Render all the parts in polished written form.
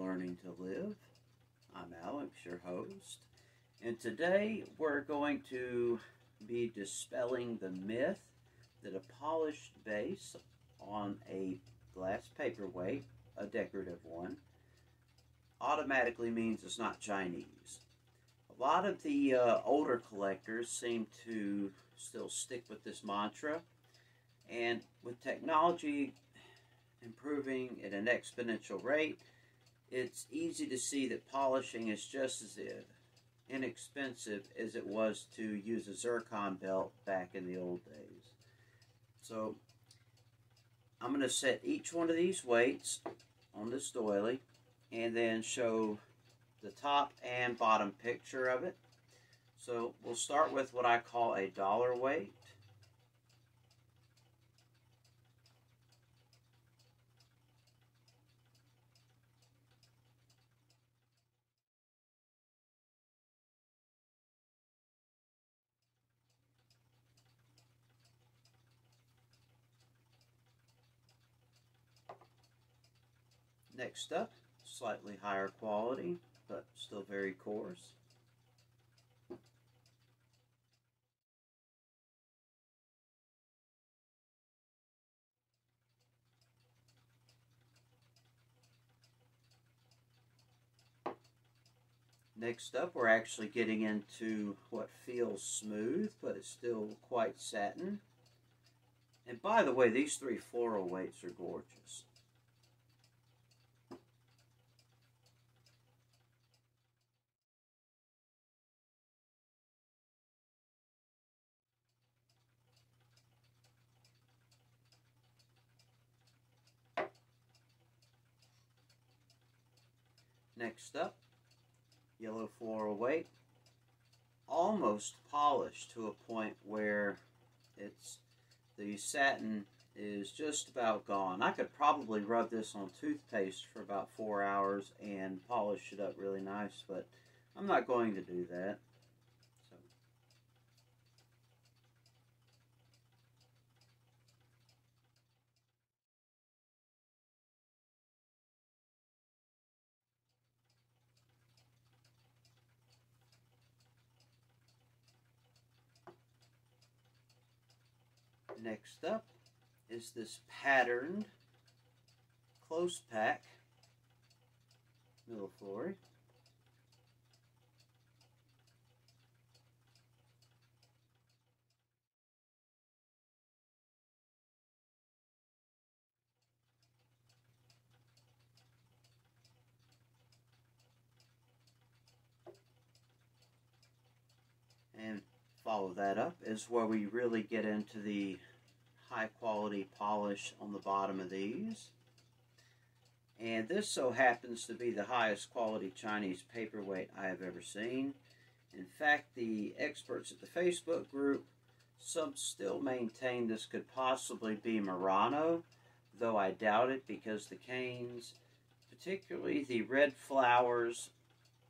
Learning to Live. I'm Alex, your host, and today we're going to be dispelling the myth that a polished base on a glass paperweight, a decorative one, automatically means it's not Chinese. A lot of the older collectors seem to still stick with this mantra, and with technology improving at an exponential rate, it's easy to see that polishing is just as inexpensive as it was to use a zircon belt back in the old days. So I'm going to set each one of these weights on this doily and then show the top and bottom picture of it. So we'll start with what I call a dollar weight. Next up, slightly higher quality, but still very coarse. Next up, we're actually getting into what feels smooth, but it's still quite satin. And by the way, these three floral weights are gorgeous. Next up, yellow floral weight, almost polished to a point where the satin is just about gone. I could probably rub this on toothpaste for about 4 hours and polish it up really nice, but I'm not going to do that. Next up is this patterned close pack millefleur. And follow that up is where we really get into the high quality polish on the bottom of these. And this so happens to be the highest quality Chinese paperweight I have ever seen. In fact, the experts at the Facebook group, some still maintain this could possibly be Murano, though I doubt it because the canes, particularly the red flowers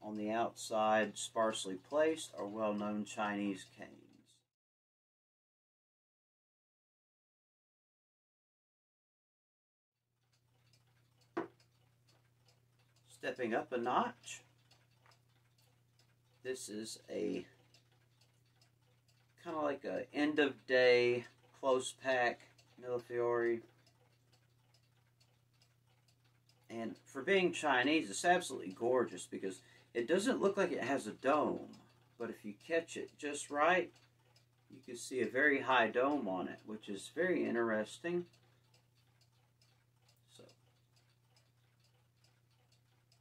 on the outside sparsely placed, are well-known Chinese canes. Stepping up a notch, this is a kind of like a end of day close pack millefleur. And for being Chinese, it's absolutely gorgeous because it doesn't look like it has a dome, but if you catch it just right, you can see a very high dome on it, which is very interesting. So,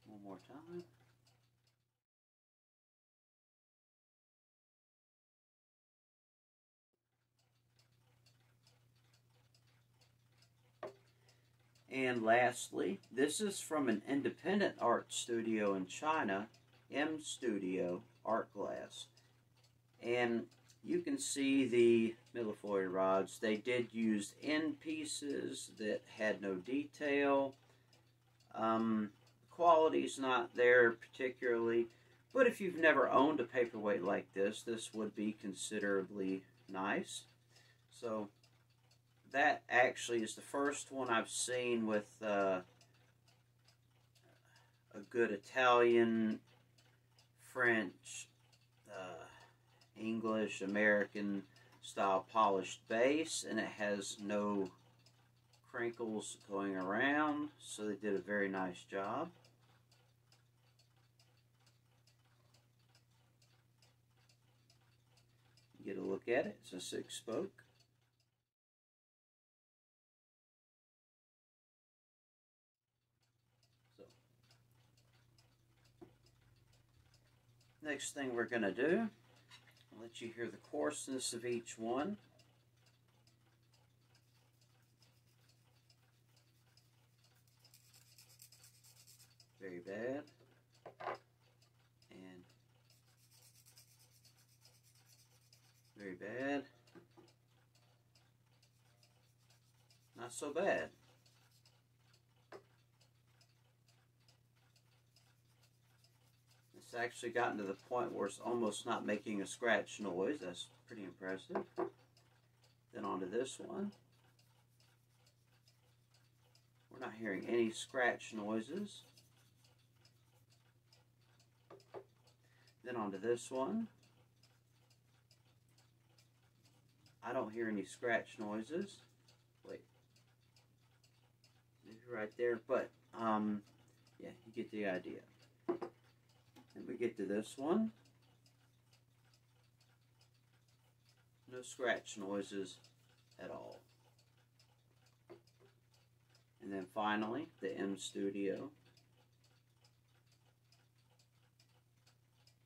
one more time. And lastly, this is from an independent art studio in China, M Studio Art Glass. And you can see the millefleur rods. They did use end pieces that had no detail. Quality's not there particularly, but if you've never owned a paperweight like this, this would be considerably nice. So that actually is the first one I've seen with a good Italian, French, English, American style polished base, and it has no crinkles going around, so they did a very nice job. Get a look at it. It's a 6-spoke. So, next thing we're going to do, I'll let you hear the coarseness of each one. Very bad. And very bad. Not so bad. It's actually gotten to the point where it's almost not making a scratch noise. That's pretty impressive. Then onto this one. We're not hearing any scratch noises. Then onto this one. I don't hear any scratch noises. Wait. Maybe right there, but yeah, you get the idea. Then we get to this one. No scratch noises at all. And then finally, the M Studio.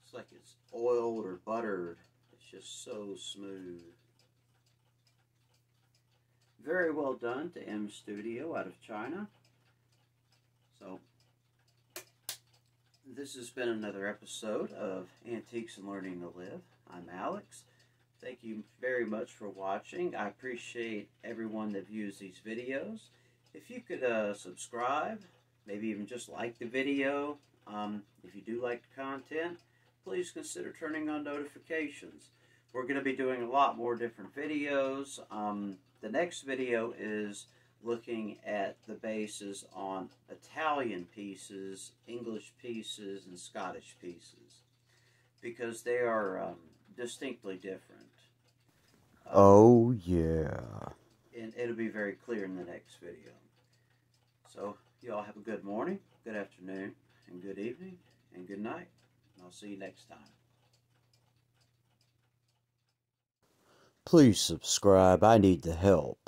It's like it's oiled or buttered. It's just so smooth. Very well done to M Studio out of China. So, this has been another episode of Antiques and Learning to Live. I'm Alex. Thank you very much for watching. I appreciate everyone that views these videos. If you could subscribe, maybe even just like the video. If you do like the content, please consider turning on notifications. We're going to be doing a lot more different videos. The next video is looking at the bases on Italian pieces, English pieces, and Scottish pieces, because they are distinctly different. Oh yeah. And it'll be very clear in the next video. So, you all have a good morning, good afternoon, and good evening, and good night. And I'll see you next time. Please subscribe. I need the help.